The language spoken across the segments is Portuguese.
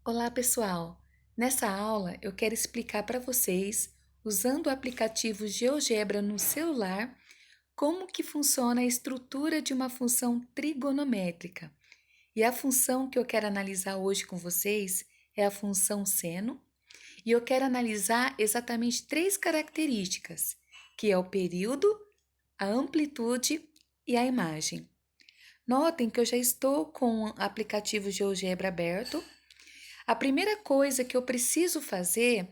Olá, pessoal! Nessa aula eu quero explicar para vocês, usando o aplicativo GeoGebra no celular, como que funciona a estrutura de uma função trigonométrica. E a função que eu quero analisar hoje com vocês é a função seno, e eu quero analisar exatamente três características, que é o período, a amplitude e a imagem. Notem que eu já estou com o aplicativo GeoGebra aberto. A primeira coisa que eu preciso fazer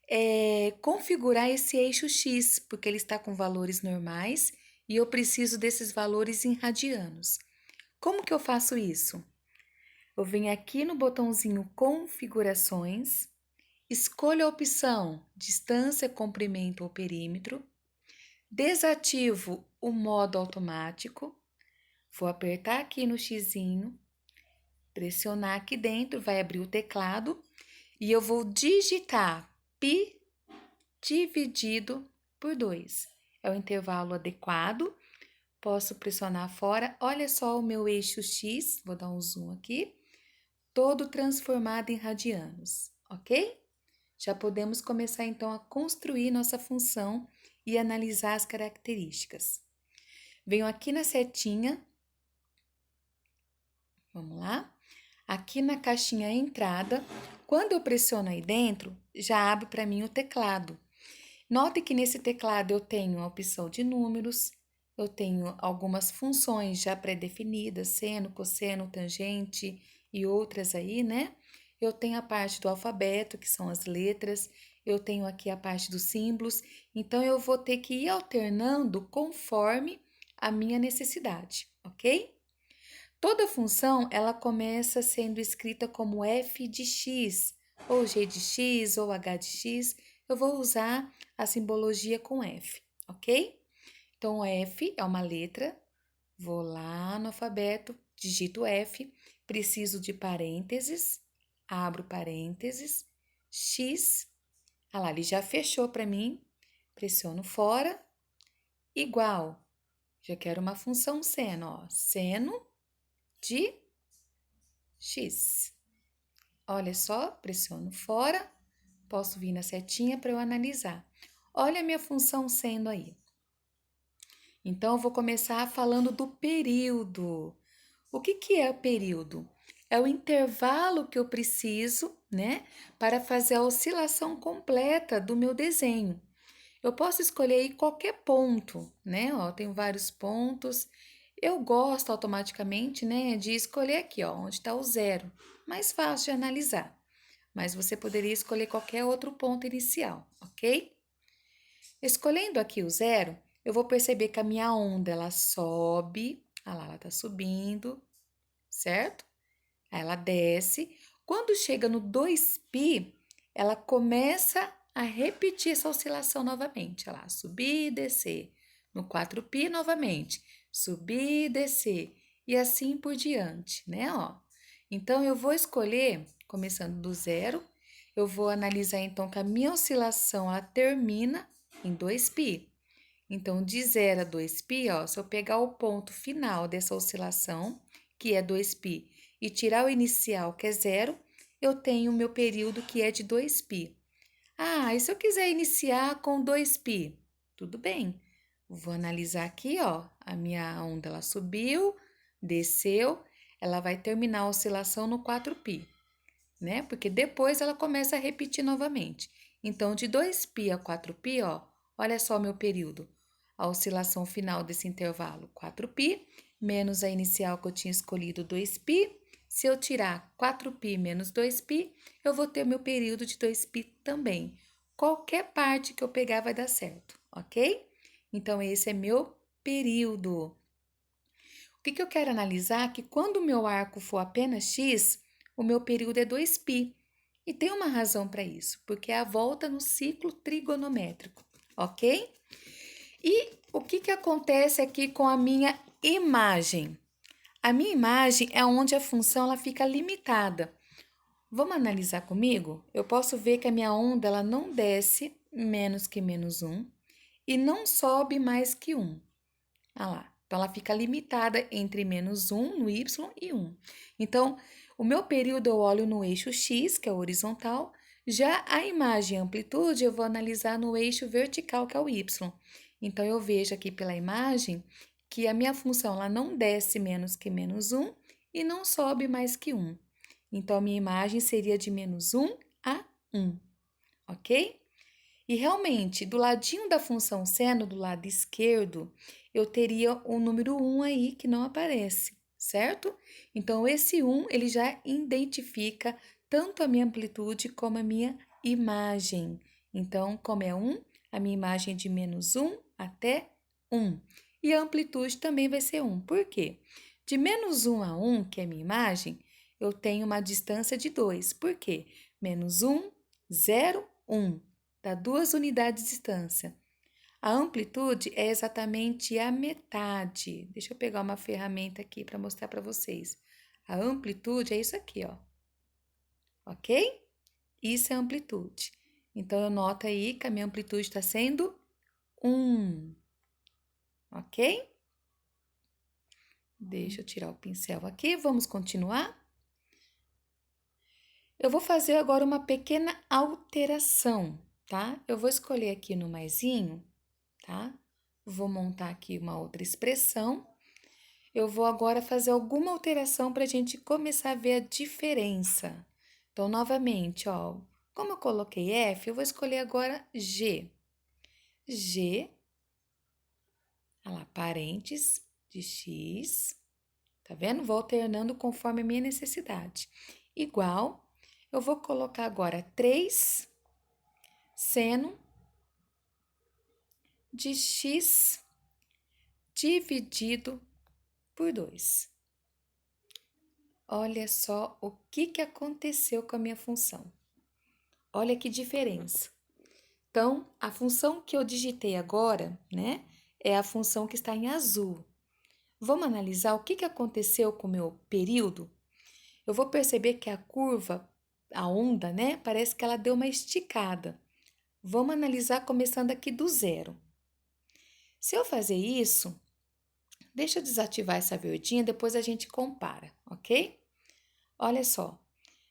é configurar esse eixo X, porque ele está com valores normais e eu preciso desses valores em radianos. Como que eu faço isso? Eu venho aqui no botãozinho Configurações, escolho a opção Distância, Comprimento ou Perímetro, desativo o modo automático, vou apertar aqui no xizinho, pressionar aqui dentro, vai abrir o teclado e eu vou digitar π dividido por 2. É o intervalo adequado. Posso pressionar fora. Olha só o meu eixo X, vou dar um zoom aqui, todo transformado em radianos, ok? Já podemos começar então a construir nossa função e analisar as características. Venho aqui na setinha, vamos lá. Aqui na caixinha entrada, quando eu pressiono aí dentro, já abre para mim o teclado. Note que nesse teclado eu tenho a opção de números, eu tenho algumas funções já pré-definidas, seno, cosseno, tangente e outras aí, né? Eu tenho a parte do alfabeto, que são as letras, eu tenho aqui a parte dos símbolos, então eu vou ter que ir alternando conforme a minha necessidade, ok? Toda função, ela começa sendo escrita como f de x, ou g de x, ou h de x. Eu vou usar a simbologia com f, ok? Então, f é uma letra, vou lá no alfabeto, digito f, preciso de parênteses, abro parênteses, x, ah lá, ele já fechou para mim, pressiono fora, igual, já quero uma função seno, ó, seno de X. Olha só, pressiono fora, posso vir na setinha para eu analisar. Olha a minha função sendo aí. Então, eu vou começar falando do período. O que é o período? É o intervalo que eu preciso, né, para fazer a oscilação completa do meu desenho. Eu posso escolher aí qualquer ponto, né? Ó, tem vários pontos. Eu gosto automaticamente, né, de escolher aqui, ó, onde está o zero. Mais fácil de analisar. Mas você poderia escolher qualquer outro ponto inicial, ok? Escolhendo aqui o zero, eu vou perceber que a minha onda, ela sobe. Ah lá, ela tá subindo, certo? Aí ela desce. Quando chega no 2π, ela começa a repetir essa oscilação novamente. Olha lá, subir e descer. No 4π novamente, subir e descer. E assim por diante, né? Ó. Então, eu vou escolher, começando do zero, eu vou analisar então que a minha oscilação ela termina em 2π. Então, de 0 a 2π, ó, se eu pegar o ponto final dessa oscilação, que é 2π, e tirar o inicial, que é 0, eu tenho o meu período, que é de 2π. Ah, e se eu quiser iniciar com 2π? Tudo bem. Vou analisar aqui, ó, a minha onda, ela subiu, desceu, ela vai terminar a oscilação no 4π, né? Porque depois ela começa a repetir novamente. Então, de 2π a 4π, ó, olha só o meu período. A oscilação final desse intervalo, 4π, menos a inicial que eu tinha escolhido, 2π. Se eu tirar 4π menos 2π, eu vou ter meu período de 2π também. Qualquer parte que eu pegar vai dar certo, ok? Então, esse é meu período. O que eu quero analisar é que quando o meu arco for apenas x, o meu período é 2π. E tem uma razão para isso, porque é a volta no ciclo trigonométrico, ok? E o que acontece aqui com a minha imagem? A minha imagem é onde a função ela fica limitada. Vamos analisar comigo? Eu posso ver que a minha onda ela não desce menos que menos 1 e não sobe mais que 1. Ah lá. Então, ela fica limitada entre menos 1 no y e 1. Então, O meu período eu olho no eixo X, que é o horizontal, já a imagem amplitude eu vou analisar no eixo vertical, que é o Y. Então, eu vejo aqui pela imagem que a minha função ela não desce menos que menos 1 e não sobe mais que 1. Então, a minha imagem seria de menos 1 a 1, ok? E realmente, do ladinho da função seno, do lado esquerdo, eu teria o número 1 aí que não aparece, certo? Então, esse 1, ele já identifica tanto a minha amplitude como a minha imagem. Então, como é 1, a minha imagem é de menos 1 até 1. E a amplitude também vai ser 1. Por quê? De menos 1 a 1, que é a minha imagem, eu tenho uma distância de 2. Por quê? Menos 1, 0, 1. Dá 2 unidades de distância. A amplitude é exatamente a metade. Deixa eu pegar uma ferramenta aqui para mostrar para vocês. A amplitude é isso aqui, ó. Ok? Isso é amplitude. Então, eu noto aí que a minha amplitude está sendo 1. Ok? Deixa eu tirar o pincel aqui. Vamos continuar? Eu vou fazer agora uma pequena alteração, tá? Eu vou escolher aqui no maisinho, tá? Vou montar aqui uma outra expressão. Eu vou agora fazer alguma alteração para a gente começar a ver a diferença. Então, novamente, ó, como eu coloquei F, eu vou escolher agora G. G, olha lá, parênteses de X, tá vendo? Vou alternando conforme a minha necessidade. Igual, eu vou colocar agora 3 seno de X dividido por 2. Olha só o que aconteceu com a minha função. Olha que diferença. Então, a função que eu digitei agora, né, é a função que está em azul. Vamos analisar o que aconteceu com o meu período? Eu vou perceber que a curva, a onda, né, parece que ela deu uma esticada. Vamos analisar começando aqui do zero. Se eu fazer isso, deixa eu desativar essa verdinha, depois a gente compara, ok? Olha só,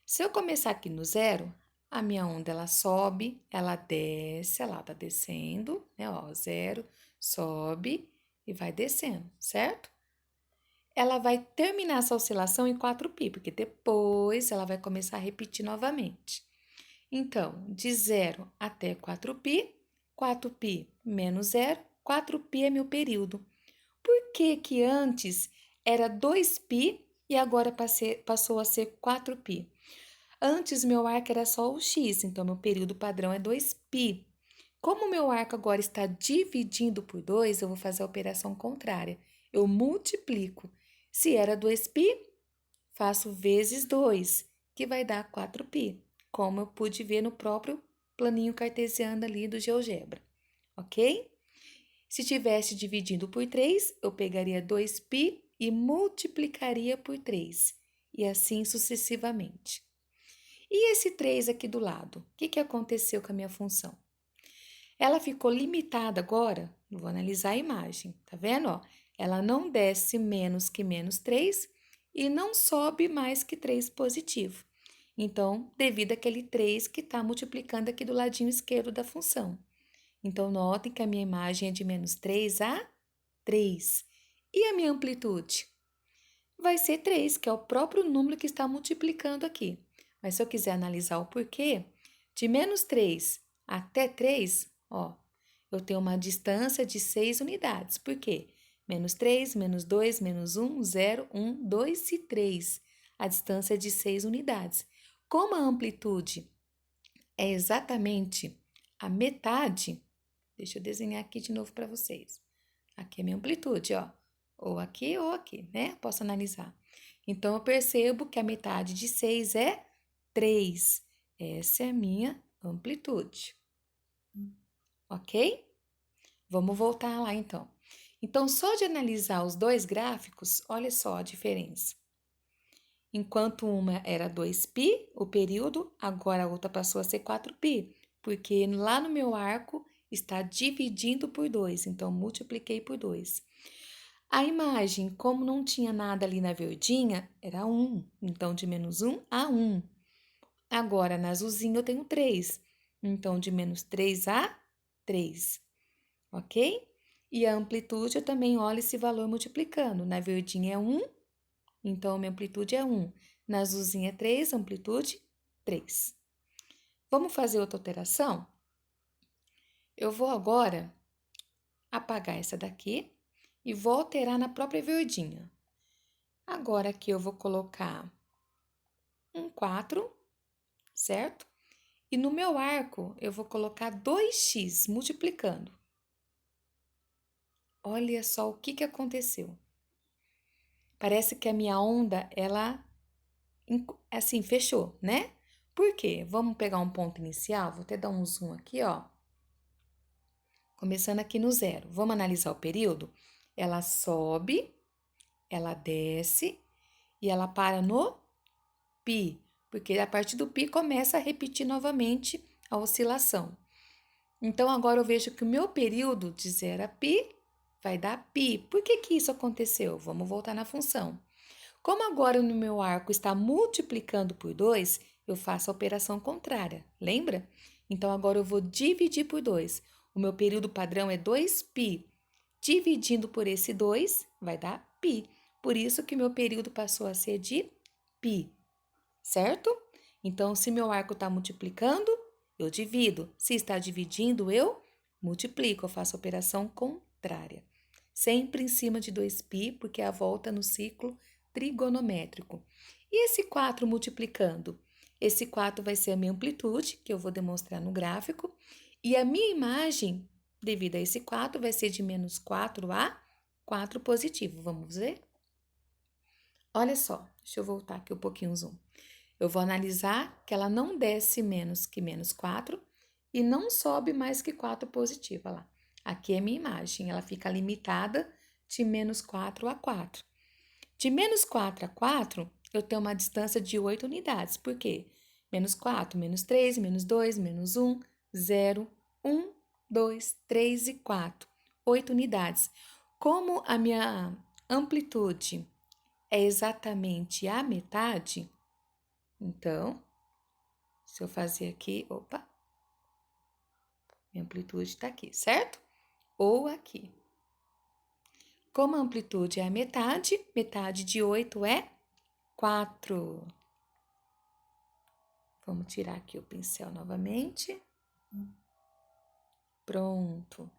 se eu começar aqui no zero, a minha onda ela sobe, ela desce, ela tá descendo, né? Ó, zero, sobe e vai descendo, certo? Ela vai terminar essa oscilação em 4π, porque depois ela vai começar a repetir novamente. Então, de 0 até 4π, 4π menos 0, 4π é meu período. Por que que antes era 2π e agora passou a ser 4π? Antes, meu arco era só o x, então meu período padrão é 2π. Como meu arco agora está dividindo por 2, eu vou fazer a operação contrária. Eu multiplico. Se era 2π, faço vezes 2, que vai dar 4π, como eu pude ver no próprio planinho cartesiano ali do GeoGebra, ok? Se tivesse dividido por 3, eu pegaria 2π e multiplicaria por 3, e assim sucessivamente. E esse 3 aqui do lado, o que aconteceu com a minha função? Ela ficou limitada agora, eu vou analisar a imagem, tá vendo? Ó, ela não desce menos que menos 3 e não sobe mais que 3 positivo. Então, devido àquele 3 que está multiplicando aqui do ladinho esquerdo da função. Então, notem que a minha imagem é de menos 3 a 3. E a minha amplitude? Vai ser 3, que é o próprio número que está multiplicando aqui. Mas se eu quiser analisar o porquê, de menos 3 até 3, ó, eu tenho uma distância de 6 unidades. Por quê? Menos 3, menos 2, menos 1, 0, 1, 2 e 3. A distância é de 6 unidades. Como a amplitude é exatamente a metade, deixa eu desenhar aqui de novo para vocês. Aqui é minha amplitude, ó. Ou aqui, né? Posso analisar. Então, eu percebo que a metade de 6 é 3. Essa é a minha amplitude. Ok? Vamos voltar lá, então. Então, só de analisar os dois gráficos, olha só a diferença. Enquanto uma era 2π, o período, agora a outra passou a ser 4π, porque lá no meu arco está dividindo por 2, então multipliquei por 2. A imagem, como não tinha nada ali na verdinha, era 1. Então, de menos 1 a 1. Agora, na azulzinha, eu tenho 3. Então, de menos 3 a 3. Ok? E a amplitude, eu também olho esse valor multiplicando. Na verdinha é 1, então, a minha amplitude é 1. Na azulzinha é 3, amplitude 3. Vamos fazer outra alteração? Eu vou agora apagar essa daqui e vou alterar na própria verdinha. Agora aqui eu vou colocar um 4, certo? E no meu arco eu vou colocar 2x multiplicando. Olha só o que aconteceu. Parece que a minha onda, ela, assim, fechou, né? Por quê? Vamos pegar um ponto inicial, vou até dar um zoom aqui, ó. Começando aqui no 0. Vamos analisar o período? Ela sobe, ela desce e ela para no π, porque a partir do π começa a repetir novamente a oscilação. Então, agora eu vejo que o meu período de 0 a π vai dar π. Por que isso aconteceu? Vamos voltar na função. Como agora no meu arco está multiplicando por 2, eu faço a operação contrária, lembra? Então, agora eu vou dividir por 2. O meu período padrão é 2π. Dividindo por esse 2, vai dar π. Por isso que meu período passou a ser de π, certo? Então, se meu arco está multiplicando, eu divido. Se está dividindo, eu multiplico. Eu faço a operação contrária. Sempre em cima de 2π, porque é a volta no ciclo trigonométrico. E esse 4 multiplicando? Esse 4 vai ser a minha amplitude, que eu vou demonstrar no gráfico. E a minha imagem, devido a esse 4, vai ser de menos 4 a 4 positivo. Vamos ver? Olha só, deixa eu voltar aqui um pouquinho o zoom. Eu vou analisar que ela não desce menos que menos 4 e não sobe mais que 4 positiva lá. Aqui é minha imagem, ela fica limitada de menos 4 a 4. De menos 4 a 4, eu tenho uma distância de 8 unidades. Por quê? Menos 4, menos 3, menos 2, menos 1, 0, 1, 2, 3 e 4. 8 unidades. Como a minha amplitude é exatamente a metade, então, se eu fazer aqui, opa, minha amplitude está aqui, certo? Ou aqui. Como a amplitude é a metade, metade de 8 é 4. Vamos tirar aqui o pincel novamente. Pronto.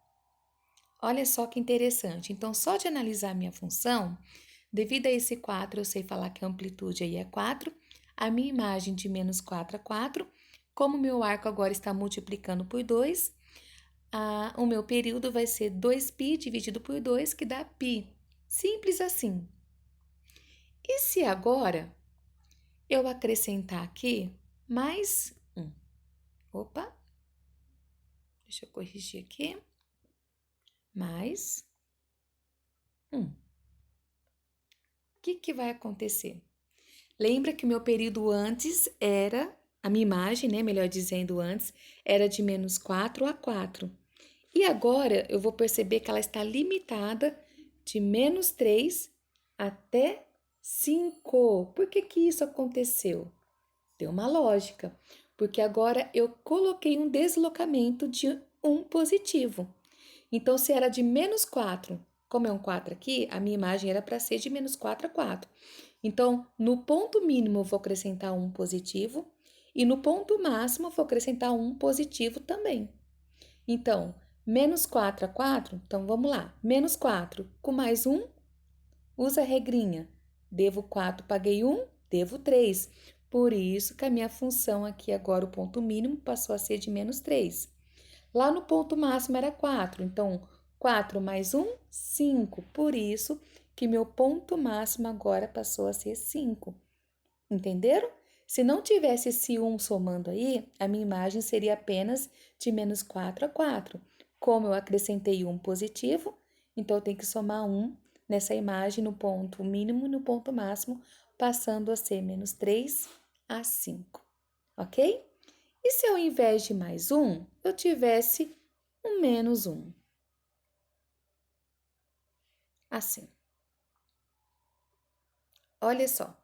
Olha só que interessante. Então, só de analisar a minha função, devido a esse 4, eu sei falar que a amplitude aí é 4. A minha imagem de menos 4 a 4. Como o meu arco agora está multiplicando por 2, o meu período vai ser 2π dividido por 2, que dá π. Simples assim. E se agora eu acrescentar aqui mais 1? Opa, deixa eu corrigir aqui. Mais 1. O que vai acontecer? Lembra que o meu período antes era, a minha imagem, né, melhor dizendo antes, era de menos 4 a 4. E agora eu vou perceber que ela está limitada de menos 3 até 5. Por que isso aconteceu? Deu uma lógica, porque agora eu coloquei um deslocamento de 1 positivo. Então, se era de menos 4, como é um 4 aqui, a minha imagem era para ser de menos 4 a 4. Então, no ponto mínimo eu vou acrescentar 1 positivo e no ponto máximo eu vou acrescentar 1 positivo também. Então, menos 4 a 4, então vamos lá. Menos 4 com mais 1, usa a regrinha. Devo 4, paguei 1, devo 3. Por isso que a minha função aqui agora, o ponto mínimo, passou a ser de menos 3. Lá no ponto máximo era 4, então 4 mais 1, 5. Por isso que meu ponto máximo agora passou a ser 5. Entenderam? Se não tivesse esse 1 somando aí, a minha imagem seria apenas de menos 4 a 4. Como eu acrescentei 1 positivo, então eu tenho que somar 1 nessa imagem no ponto mínimo e no ponto máximo, passando a ser menos 3 a 5. Ok? E se ao invés de mais 1, eu tivesse um menos 1? Assim. Olha só.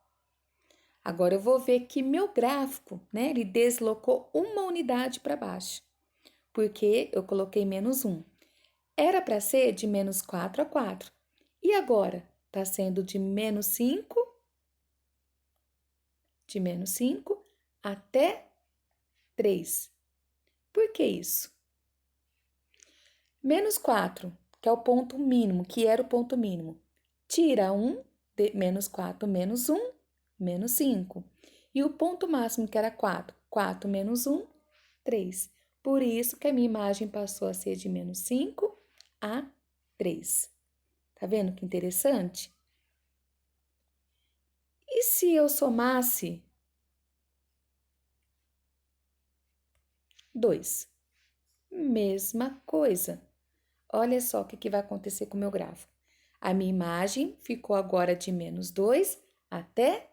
Agora eu vou ver que meu gráfico, né, ele deslocou uma unidade para baixo, porque eu coloquei menos 1. Era para ser de menos 4 a 4. E agora? Está sendo de menos 5 até 3. Por que isso? Menos 4, que é o ponto mínimo, que era o ponto mínimo. Tira 1, menos 4 menos 1, menos 5. E o ponto máximo, que era 4. 4 menos 1, 3. Por isso que a minha imagem passou a ser de menos 5 a 3. Tá vendo que interessante? E se eu somasse 2? Mesma coisa. Olha só o que vai acontecer com o meu gráfico. A minha imagem ficou agora de menos 2 até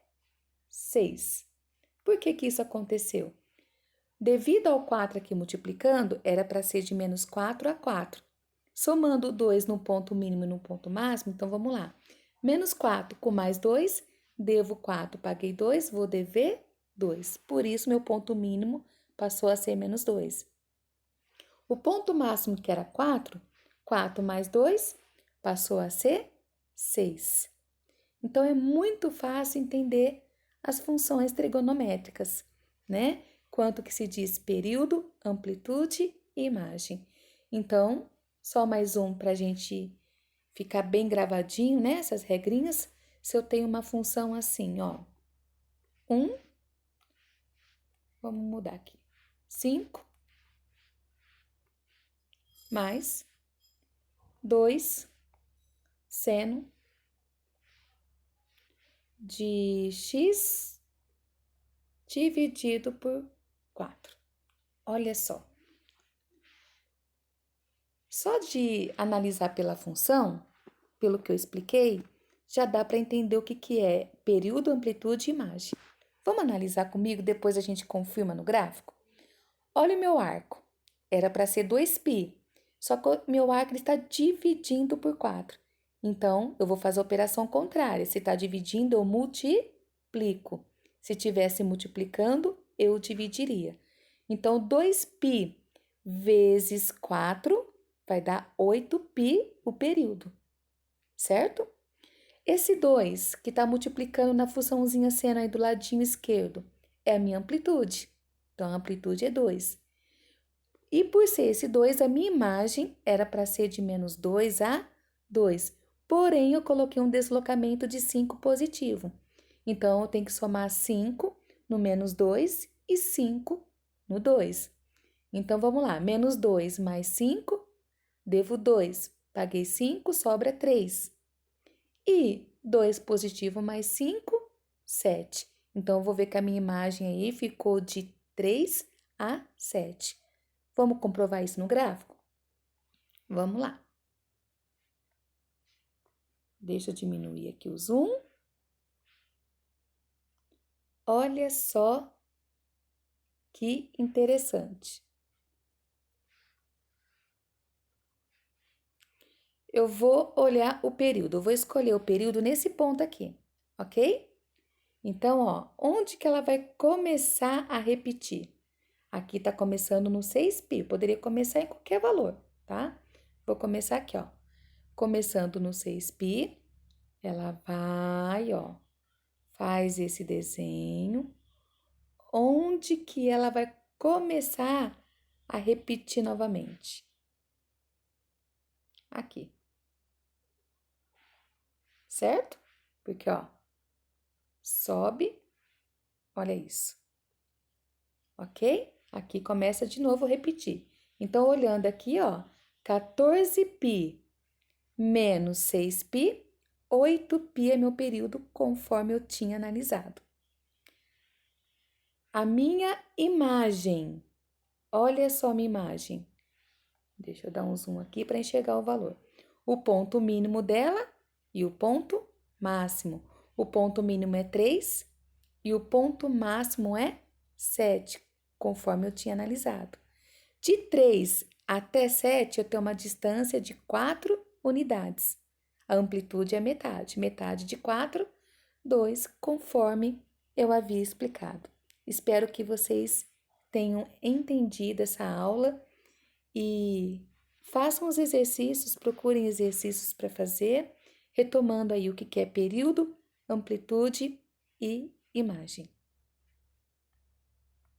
6. Por que isso aconteceu? Devido ao 4 aqui multiplicando, era para ser de menos 4 a 4. Somando o 2 no ponto mínimo e no ponto máximo, então vamos lá. Menos 4 com mais 2, devo 4, paguei 2, vou dever 2. Por isso, meu ponto mínimo passou a ser menos 2. O ponto máximo, que era 4, 4 mais 2, passou a ser 6. Então, é muito fácil entender as funções trigonométricas, né? Quanto que se diz período, amplitude e imagem. Então, só mais um para a gente ficar bem gravadinho, né? Essas regrinhas. Se eu tenho uma função assim, ó. 1, vamos mudar aqui. 5 mais 2 seno de x dividido por 4. Olha só. Só de analisar pela função, pelo que eu expliquei, já dá para entender o que é período, amplitude e imagem. Vamos analisar comigo, depois a gente confirma no gráfico? Olha o meu arco. Era para ser 2π, só que o meu arco está dividindo por 4. Então, eu vou fazer a operação contrária. Se está dividindo, eu multiplico. Se estivesse multiplicando, eu dividiria. Então, 2π vezes 4 vai dar 8π o período, certo? Esse 2 que está multiplicando na funçãozinha seno aí do ladinho esquerdo é a minha amplitude. Então, a amplitude é 2. E por ser esse 2, a minha imagem era para ser de menos 2 a 2. Porém, eu coloquei um deslocamento de 5 positivo. Então, eu tenho que somar 5 no menos 2 e 5 no 2. Então, vamos lá. Menos 2 mais 5, devo 2. Paguei 5, sobra 3. E 2 positivo mais 5, 7. Então, eu vou ver que a minha imagem aí ficou de 3 a 7. Vamos comprovar isso no gráfico? Vamos lá. Deixa eu diminuir aqui o zoom. Olha só que interessante. Eu vou olhar o período. Eu vou escolher o período nesse ponto aqui, ok? Então, ó, onde que ela vai começar a repetir? Aqui tá começando no 6π. Poderia começar em qualquer valor, tá? Vou começar aqui, ó. Começando no 6π, ela vai, ó, faz esse desenho. Onde que ela vai começar a repetir novamente? Aqui. Certo? Porque, ó, sobe, olha isso. Ok? Aqui começa de novo a repetir. Então, olhando aqui, ó, 14π menos 6π, 8π é meu período conforme eu tinha analisado. A minha imagem, olha só a minha imagem. Deixa eu dar um zoom aqui para enxergar o valor. O ponto mínimo dela e o ponto máximo. O ponto mínimo é 3 e o ponto máximo é 7, conforme eu tinha analisado. De 3 até 7, eu tenho uma distância de 4 unidades. A amplitude é metade. Metade de 4 2, conforme eu havia explicado. Espero que vocês tenham entendido essa aula e façam os exercícios, procurem exercícios para fazer, retomando aí o que é período, amplitude e imagem.